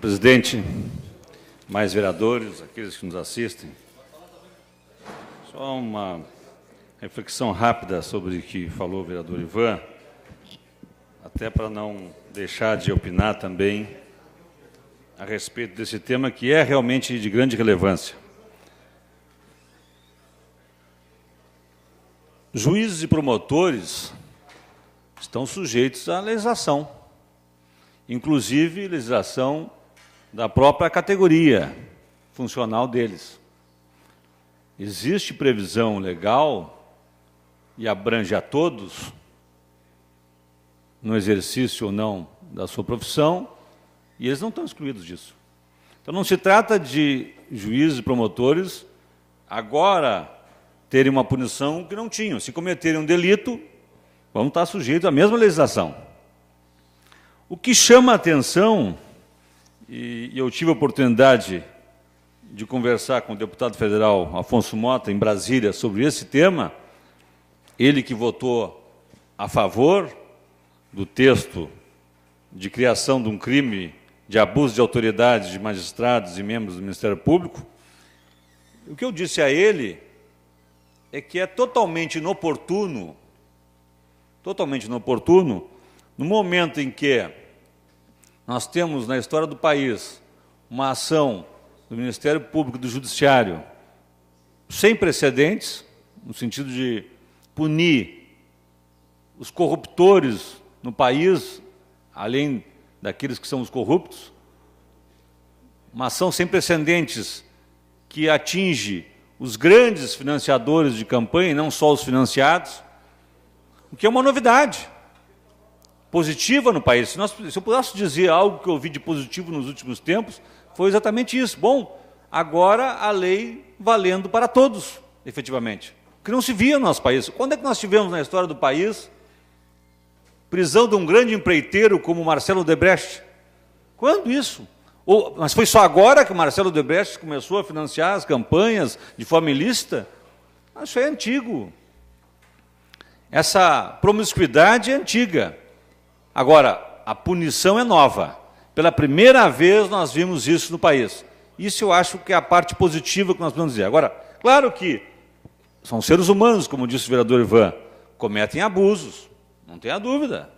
Senhor presidente, mais vereadores, aqueles que nos assistem, só uma reflexão rápida sobre o que falou o vereador Ivan, até para não deixar de opinar também a respeito desse tema que é realmente de grande relevância. Juízes e promotores estão sujeitos à legislação, inclusive legislação da própria categoria funcional deles. Existe previsão legal e abrange a todos, no exercício ou não da sua profissão, e eles não estão excluídos disso. Então não se trata de juízes e promotores agora terem uma punição que não tinham. Se cometerem um delito, vão estar sujeitos à mesma legislação. O que chama a atenção, e eu tive a oportunidade de conversar com o deputado federal Afonso Mota, em Brasília, sobre esse tema, ele que votou a favor do texto de criação de um crime de abuso de autoridade de magistrados e membros do Ministério Público, o que eu disse a ele é que é totalmente inoportuno, no momento em que nós temos na história do país uma ação do Ministério Público e do Judiciário sem precedentes, no sentido de punir os corruptores no país, além daqueles que são os corruptos, uma ação sem precedentes que atinge os grandes financiadores de campanha, e não só os financiados, o que é uma novidade positiva no país. Se eu pudesse dizer algo que eu vi de positivo nos últimos tempos, foi exatamente isso. Bom, agora a lei valendo para todos, efetivamente. O que não se via no nosso país. Quando é que nós tivemos na história do país prisão de um grande empreiteiro como Marcelo Odebrecht? Quando isso? Mas foi só agora que o Marcelo Odebrecht começou a financiar as campanhas de forma ilícita? Isso é antigo. Essa promiscuidade é antiga. Agora, a punição é nova. Pela primeira vez nós vimos isso no país. Isso eu acho que é a parte positiva que nós podemos dizer. Agora, claro que são seres humanos, como disse o vereador Ivan, cometem abusos, não tenha dúvida.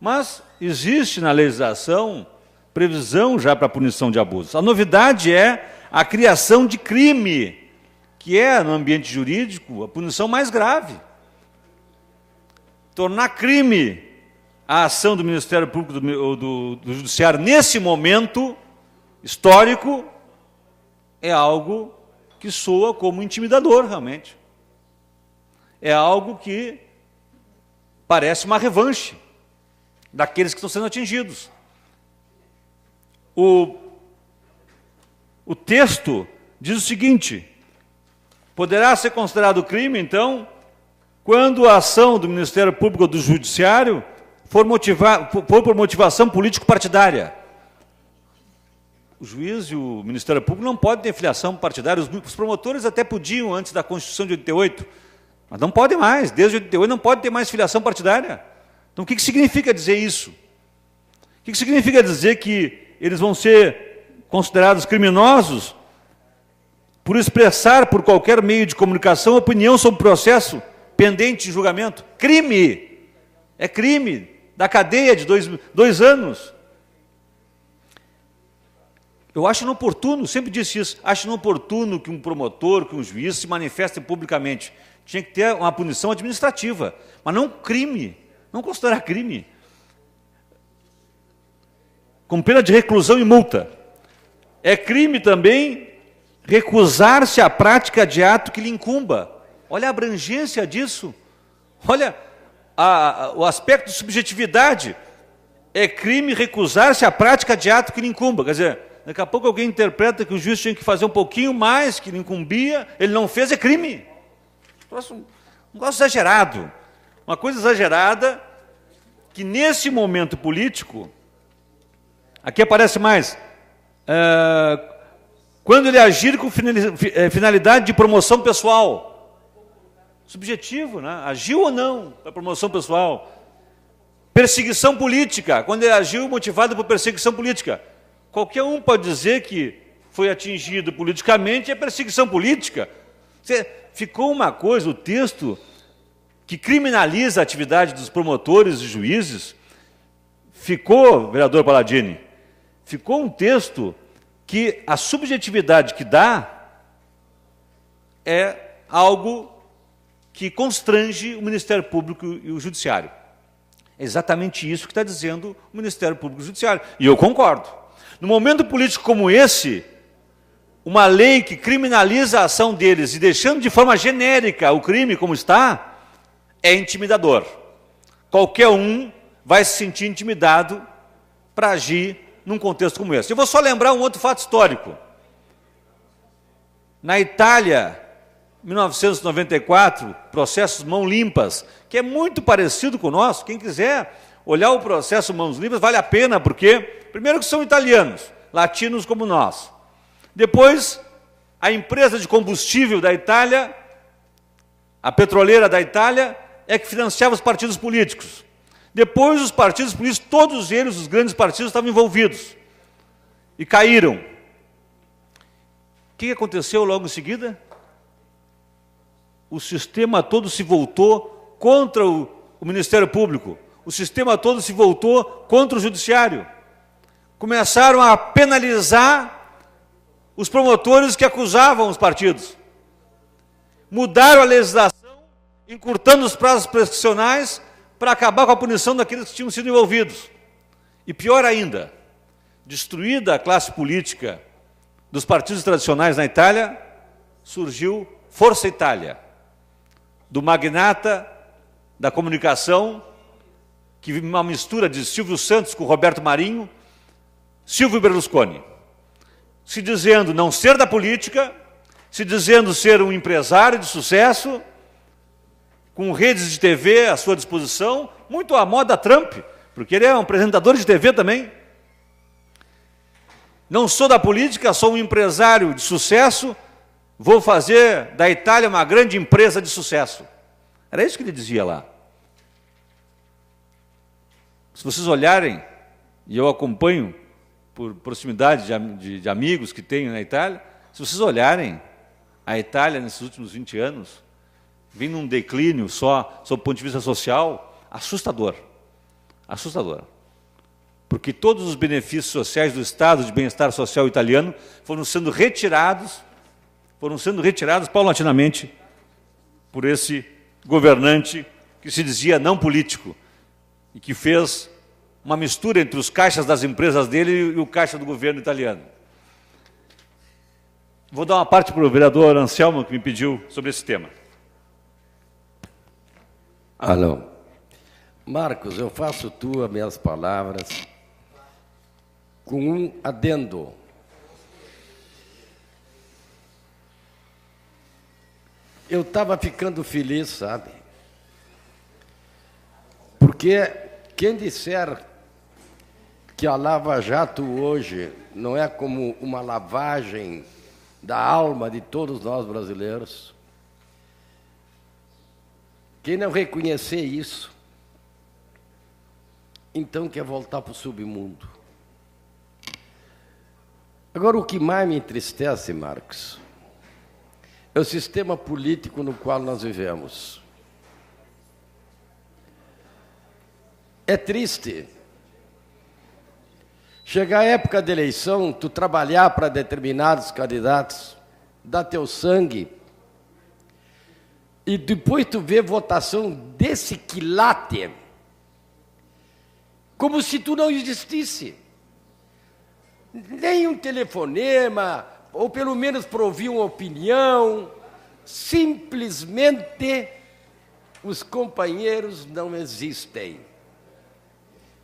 Mas existe na legislação previsão já para a punição de abusos. A novidade é a criação de crime, que é, no ambiente jurídico, a punição mais grave. Tornar crime a ação do Ministério Público do Judiciário nesse momento histórico é algo que soa como intimidador, realmente. É algo que parece uma revanche daqueles que estão sendo atingidos. O texto diz o seguinte: poderá ser considerado crime, então, quando a ação do Ministério Público ou do Judiciário for por motivação político-partidária. O juiz e o Ministério Público não podem ter filiação partidária. Os promotores até podiam antes da Constituição de 88, mas não podem mais. Desde 88 não pode ter mais filiação partidária. Então, o que significa dizer isso? O que significa dizer que eles vão ser considerados criminosos por expressar por qualquer meio de comunicação opinião sobre o processo pendente de julgamento? Crime! É crime da cadeia de dois anos. Eu acho inoportuno, sempre disse isso, acho inoportuno que um promotor, que um juiz se manifestem publicamente. Tinha que ter uma punição administrativa, mas não crime, não considerar crime. Com pena de reclusão e multa. É crime também recusar-se à prática de ato que lhe incumba. Olha a abrangência disso. Olha o aspecto de subjetividade. É crime recusar-se à prática de ato que lhe incumba. Quer dizer, daqui a pouco alguém interpreta que o juiz tinha que fazer um pouquinho mais que lhe incumbia, ele não fez, é crime. Um negócio exagerado. Uma coisa exagerada que nesse momento político, aqui aparece mais, quando ele agir com finalidade de promoção pessoal. Subjetivo, né? Agiu ou não para promoção pessoal. Perseguição política, quando ele agiu motivado por perseguição política. Qualquer um pode dizer que foi atingido politicamente e é perseguição política. Ficou uma coisa, o texto que criminaliza a atividade dos promotores e juízes, ficou, vereador Palladini, ficou um texto que a subjetividade que dá é algo que constrange o Ministério Público e o Judiciário. É exatamente isso que está dizendo o Ministério Público e o Judiciário. E eu concordo. No momento político como esse, uma lei que criminaliza a ação deles e deixando de forma genérica o crime como está, é intimidador. Qualquer um vai se sentir intimidado para agir num contexto como esse. Eu vou só lembrar um outro fato histórico. Na Itália, 1994, processos Mãos Limpas, que é muito parecido com o nosso. Quem quiser olhar o processo Mãos Limpas, vale a pena, porque, primeiro que são italianos, latinos como nós. Depois, a empresa de combustível da Itália, a petroleira da Itália, é que financiava os partidos políticos. Depois, os partidos políticos, todos eles, os grandes partidos, estavam envolvidos. E caíram. O que aconteceu logo em seguida? O sistema todo se voltou contra o Ministério Público. O sistema todo se voltou contra o Judiciário. Começaram a penalizar os promotores que acusavam os partidos. Mudaram a legislação, encurtando os prazos prescricionais para acabar com a punição daqueles que tinham sido envolvidos. E pior ainda, destruída a classe política dos partidos tradicionais na Itália, surgiu Força Itália, do magnata da comunicação, que uma mistura de Silvio Santos com Roberto Marinho, Silvio Berlusconi, se dizendo não ser da política, se dizendo ser um empresário de sucesso, com redes de TV à sua disposição, muito à moda Trump, porque ele é um apresentador de TV também. Não sou da política, sou um empresário de sucesso, vou fazer da Itália uma grande empresa de sucesso. Era isso que ele dizia lá. Se vocês olharem, e eu acompanho por proximidade de amigos que tenho na Itália, se vocês olharem, a Itália nesses últimos 20 anos, vem num declínio só, sob o ponto de vista social, assustador. Assustador. Porque todos os benefícios sociais do Estado de bem-estar social italiano foram sendo retirados paulatinamente por esse governante que se dizia não político e que fez uma mistura entre os caixas das empresas dele e o caixa do governo italiano. Vou dar uma parte para o vereador Anselmo, que me pediu sobre esse tema. Alô. Marcos, eu faço tuas minhas palavras com um adendo. Eu estava ficando feliz, sabe? Porque quem disser que a Lava Jato hoje não é como uma lavagem da alma de todos nós brasileiros, quem não reconhecer isso, então quer voltar para o submundo. Agora, o que mais me entristece, Marcos, é o sistema político no qual nós vivemos. É triste. Chegar a época de eleição, tu trabalhar para determinados candidatos, dar teu sangue, e depois tu vê votação desse quilate, como se tu não existisse. Nem um telefonema, ou pelo menos para ouvir uma opinião, simplesmente os companheiros não existem.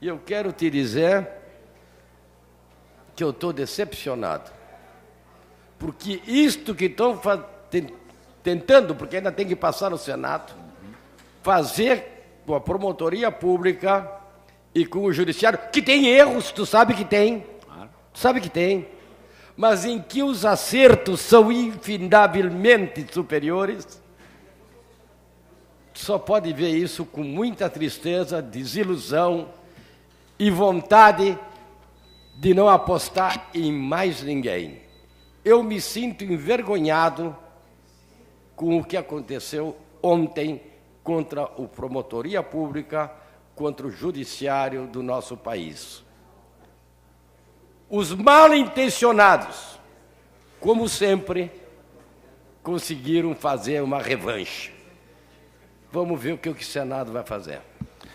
E eu quero te dizer que eu estou decepcionado, porque isto que estão tentando, porque ainda tem que passar no Senado, fazer com a promotoria pública e com o judiciário, que tem erros, tu sabe que tem, tu sabe que tem, mas em que os acertos são infindavelmente superiores, só pode ver isso com muita tristeza, desilusão e vontade de não apostar em mais ninguém. Eu me sinto envergonhado com o que aconteceu ontem contra a promotoria pública, contra o judiciário do nosso país. Os mal-intencionados, como sempre, conseguiram fazer uma revanche. Vamos ver o que o Senado vai fazer.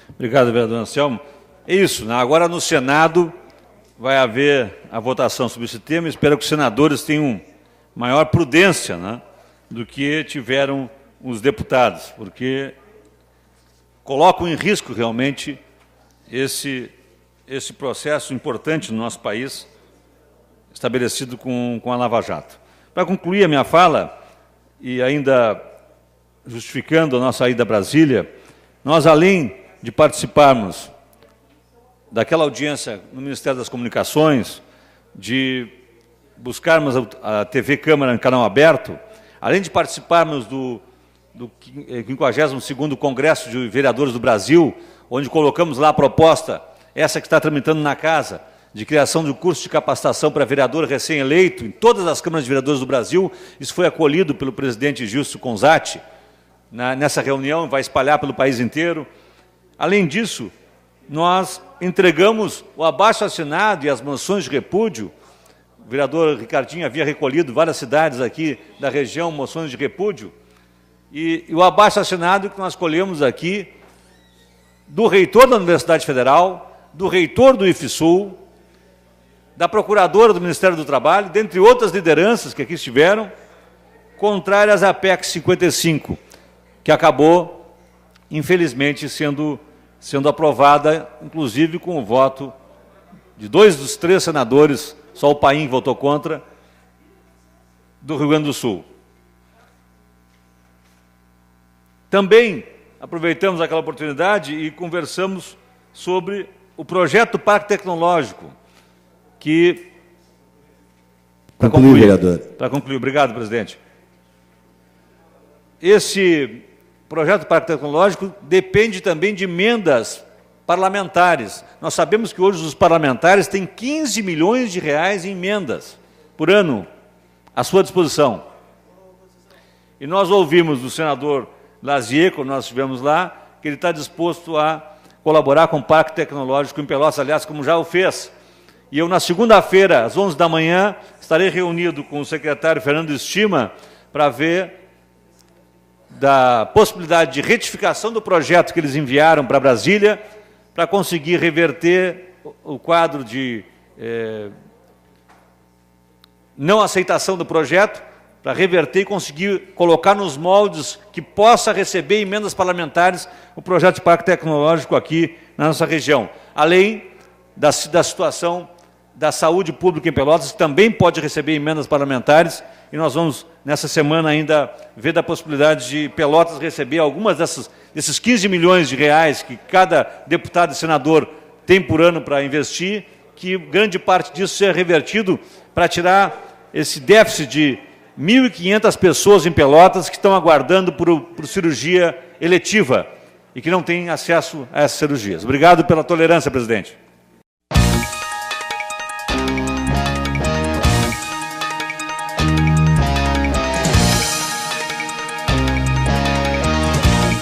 Obrigado, vereador Anselmo. É isso, né? Agora no Senado vai haver a votação sobre esse tema. Espero que os senadores tenham maior prudência, né, do que tiveram os deputados, porque colocam em risco realmente esse processo importante no nosso país, estabelecido com a Lava Jato. Para concluir a minha fala, e ainda justificando a nossa ida a Brasília, nós, além de participarmos daquela audiência no Ministério das Comunicações, de buscarmos a TV Câmara em canal aberto, além de participarmos do 52º Congresso de Vereadores do Brasil, onde colocamos lá a proposta, essa que está tramitando na Casa, de criação de um curso de capacitação para vereador recém-eleito em todas as câmaras de vereadores do Brasil. Isso foi acolhido pelo presidente Gilson Conzatti nessa reunião, vai espalhar pelo país inteiro. Além disso, nós entregamos o abaixo-assinado e as moções de repúdio. O vereador Ricardinho havia recolhido várias cidades aqui da região, moções de repúdio, e o abaixo-assinado que nós colhemos aqui do reitor da Universidade Federal, do reitor do IFSUL, da procuradora do Ministério do Trabalho, dentre outras lideranças que aqui estiveram, contrárias à PEC 55, que acabou, infelizmente, sendo aprovada, inclusive com o voto de 2 dos 3 senadores, só o Paim votou contra, do Rio Grande do Sul. Também aproveitamos aquela oportunidade e conversamos sobre o projeto do Parque Tecnológico, que... Para concluir, vereador. Para concluir, obrigado, presidente. Esse projeto do Parque Tecnológico depende também de emendas parlamentares. Nós sabemos que hoje os parlamentares têm 15 milhões de reais em emendas por ano à sua disposição. E nós ouvimos do senador Lazier, quando nós estivemos lá, que ele está disposto a colaborar com o Parque Tecnológico em Pelotas, aliás, como já o fez. E eu, na segunda-feira, às 11 da manhã, estarei reunido com o secretário Fernando Estima para ver da possibilidade de retificação do projeto que eles enviaram para Brasília, para conseguir reverter o quadro de não aceitação do projeto, para reverter e conseguir colocar nos moldes que possa receber emendas parlamentares o projeto de Parque Tecnológico aqui na nossa região. Além da situação da saúde pública em Pelotas, que também pode receber emendas parlamentares, e nós vamos, nessa semana, ainda ver da possibilidade de Pelotas receber algumas desses 15 milhões de reais que cada deputado e senador tem por ano para investir, que grande parte disso seja revertido para tirar esse déficit de 1.500 pessoas em Pelotas que estão aguardando por cirurgia eletiva e que não têm acesso a essas cirurgias. Obrigado pela tolerância, presidente.